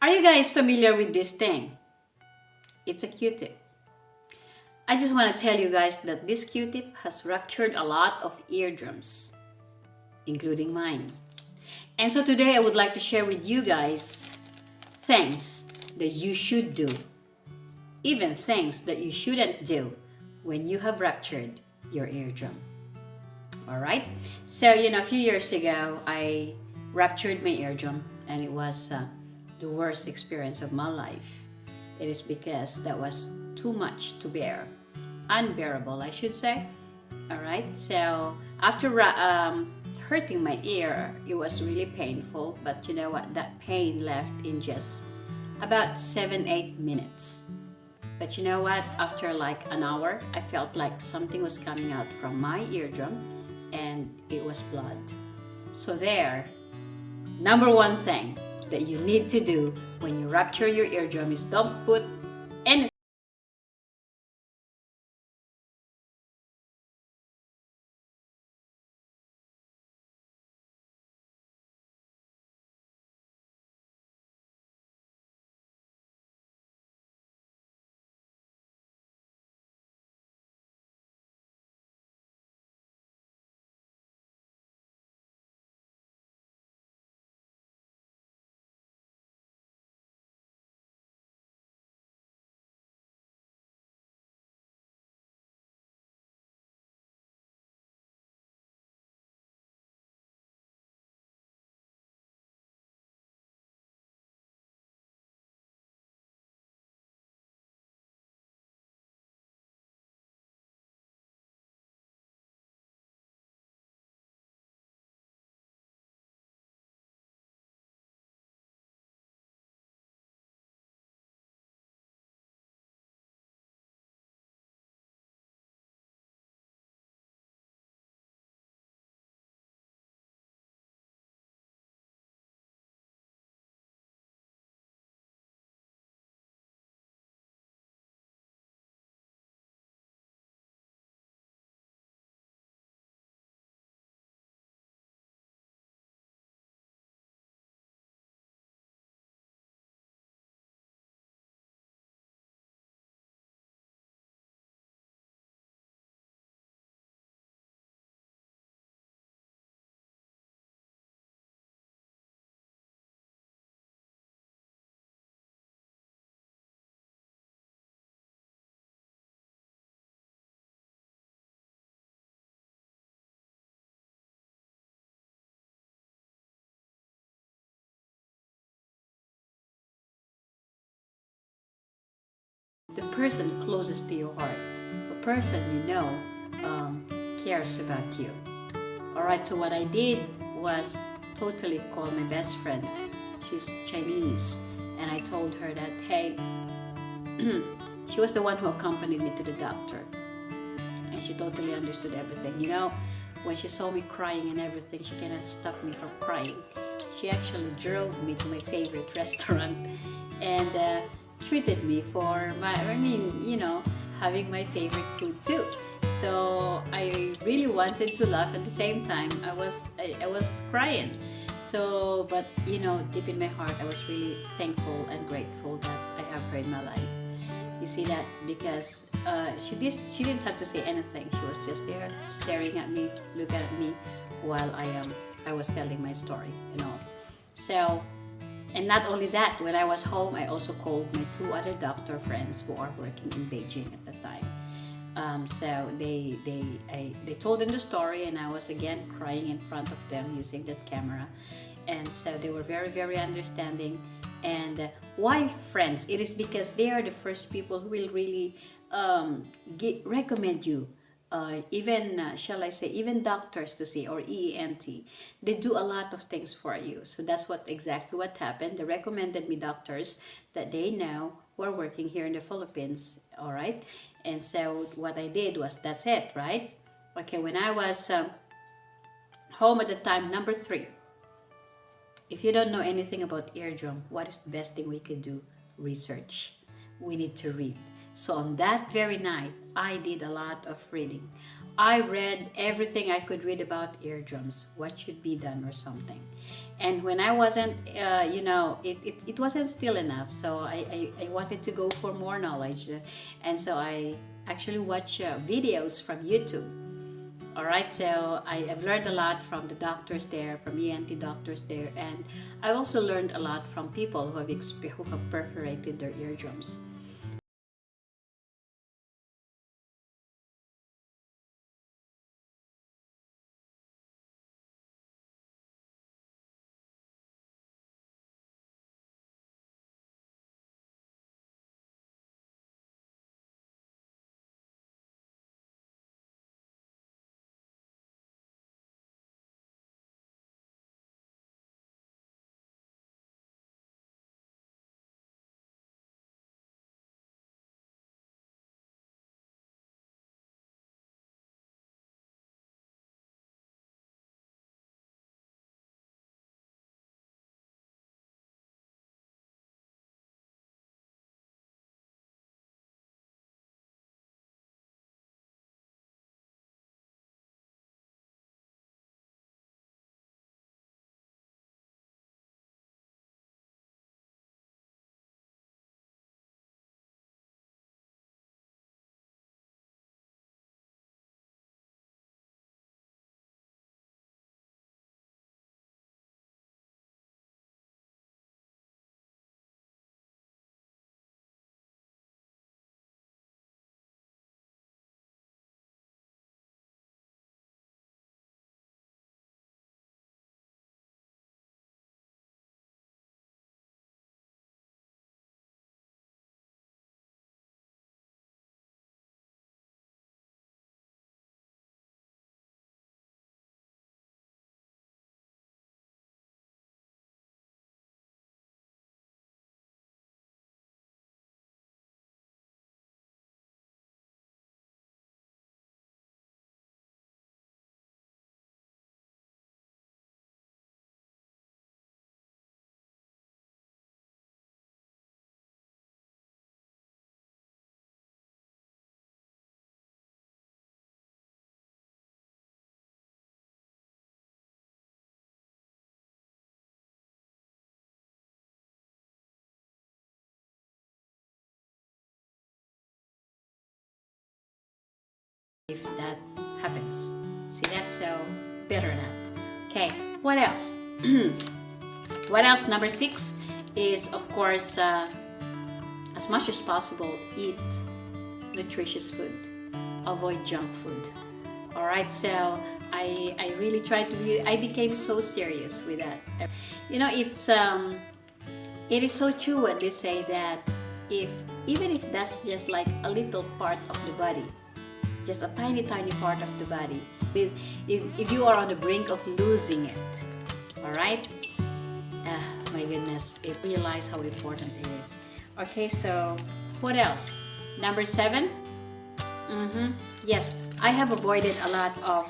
Are you guys familiar with this thing? It's a Q-tip. I just want to tell you guys that this Q-tip has ruptured a lot of eardrums, including mine. And so today I would like to share with you guys things that you should do, even things that you shouldn't do when you have ruptured your eardrum. Alright? So, a few years ago, I ruptured my eardrum, and it was the worst experience of my life. It is because that was too much to bear. Unbearable, I should say. Alright? So, after hurting my ear, it was really painful, but you know what? That pain left in just about 7-8 minutes. But you know what? After like an hour, I felt like something was coming out from my eardrum and it was blood. So there, number one thing that you need to do when you rupture your eardrum is don't put anything. The person closest to your heart, the person um, cares about you. Alright, so what I did was totally call my best friend. She's Chinese, and I told her that, hey, she was the one who accompanied me to the doctor, and she totally understood everything. When she saw me crying and everything, she cannot stop me from crying. She actually drove me to my favorite restaurant and treated me for having my favorite food too. So I really wanted to laugh at the same time. I was crying. So, but deep in my heart, I was really thankful and grateful that I have her in my life. You see that because she didn't have to say anything. She was just there staring at me, looking at me while I was telling my story. So, and not only that, when I was home, I also called my two other doctor friends who are working in Beijing at the time. So they told them the story, and I was again crying in front of them using that camera, and so they were very very understanding. And why friends? It is because they are the first people who will really recommend you. Even shall I say, even doctors to see, or EENT, they do a lot of things for you. So that's exactly what happened. They recommended me doctors that they know who are working here in the Philippines. All right, and so what I did was that's it, right? Okay, when I was home at the time, number three. If you don't know anything about eardrum, what is the best thing we could do? Research. We need to read. So on that very night, I did a lot of reading. I read everything I could read about eardrums, what should be done or something. And when I wasn't, it wasn't still enough. So I wanted to go for more knowledge. And so I actually watch videos from YouTube. All right, so I've learned a lot from the doctors there, from ENT doctors there, and I also learned a lot from people who have perforated their eardrums. If that happens. See, that's so better not. Okay, what else? What else? Number 6 is, of course, as much as possible, eat nutritious food. Avoid junk food. All right, so I really tried to be, I became so serious with that. It is so true when they say that if even if that's just like a little part of the body, just a tiny part of the body, if you are on the brink of losing it, all right, my goodness, it realize how important it is. Okay, so what else? Number 7. Yes, I have avoided a lot of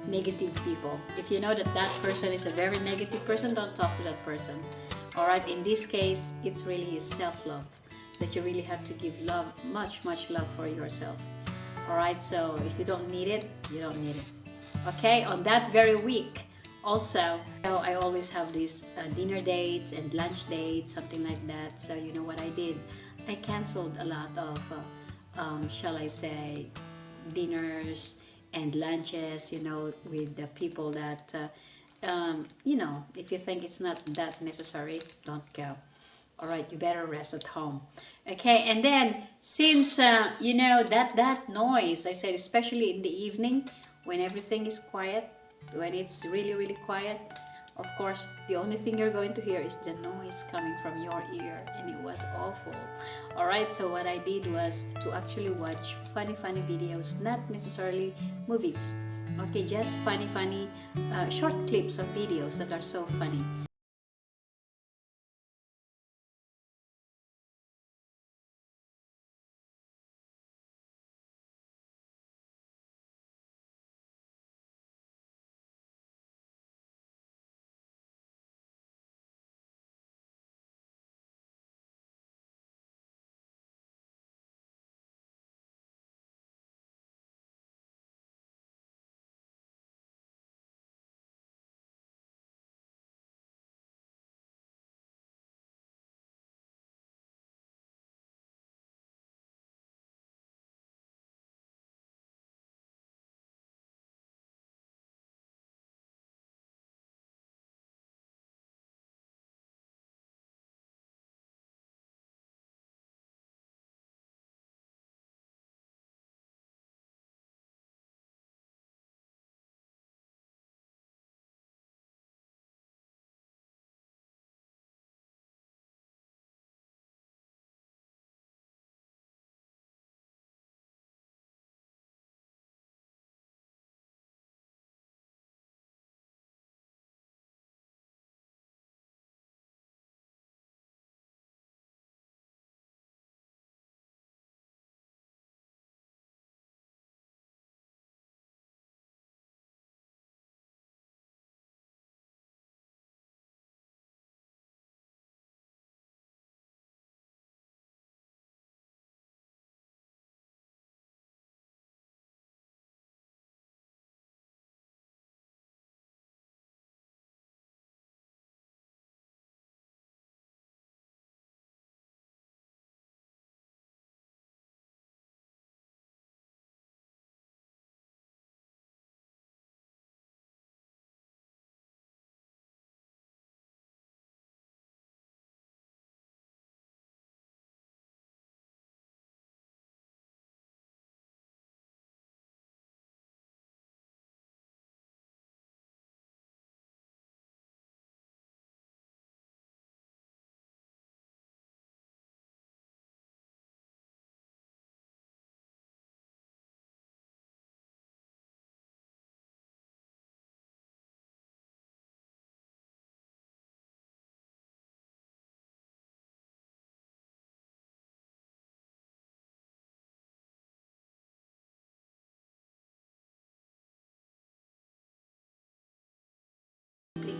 negative people. If you know that that person is a very negative person, don't talk to that person. All right, in this case, it's really self-love that you really have to give love, much love for yourself. All right, so if you don't need it, you don't need it. Okay, on that very week, also, I always have these dinner dates and lunch dates, something like that. So you know what I did? I canceled a lot of, shall I say, dinners and lunches, with the people that, if you think it's not that necessary, don't go. All right, you better rest at home. Okay, and then since, that noise, I said, especially in the evening when everything is quiet, when it's really quiet, of course, the only thing you're going to hear is the noise coming from your ear, and it was awful. All right, so what I did was to actually watch funny videos, not necessarily movies. Okay, just funny short clips of videos that are so funny.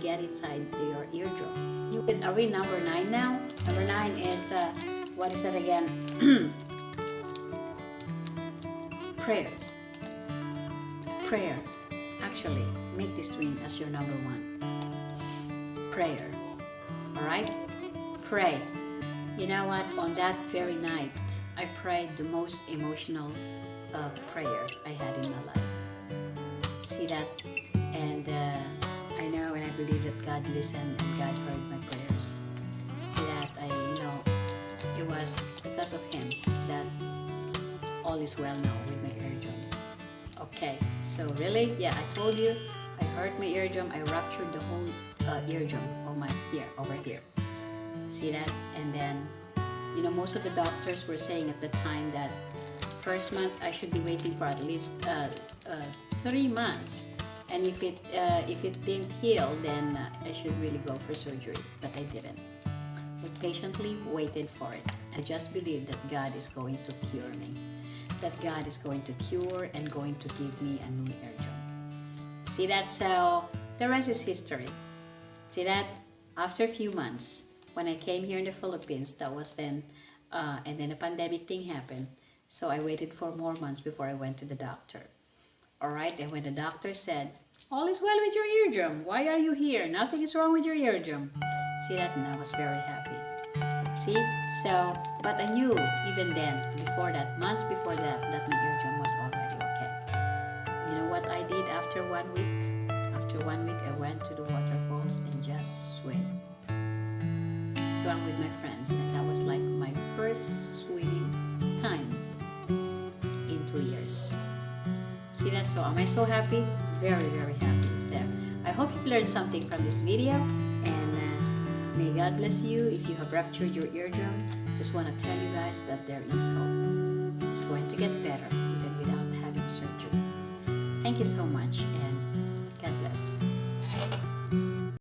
get inside your eardrum. Are we number 9 now? Number 9 is, what is it again? Prayer. Prayer. Actually, make this twin as your number 1. Prayer. Alright? Pray. You know what? On that very night, I prayed the most emotional prayer I had in my life. See that? And I know and I believe that God listened and God heard my prayers. See that? It was because of Him that all is well now with my eardrum. Okay, so really, yeah, I told you, I hurt my eardrum. I ruptured the whole eardrum of my over here. See that? And then, most of the doctors were saying at the time that first month I should be waiting for at least 3 months, and if it didn't heal, then I should really go for surgery. But I didn't. I patiently waited for it. I just believed that God is going to cure me, that God is going to cure and going to give me a new eardrum. See that? So the rest is history. See that? After a few months, when I came here in the Philippines, that was then, and then the pandemic thing happened. So I waited for more months before I went to the doctor. Alright, and when the doctor said, all is well with your eardrum, why are you here? Nothing is wrong with your eardrum. See that? And I was very happy. See? So, but I knew even then, before that, months before that my eardrum was already okay. You know what I did after 1 week? After 1 week, I went to the waterfalls and just swam. Swam with my friends, and that was like my first swimming time in 2 years. See that? So am I so happy? Very, very happy. So I hope you've learned something from this video, and may God bless you. If you have ruptured your eardrum, just want to tell you guys that there is hope. It's going to get better even without having surgery. Thank you so much, and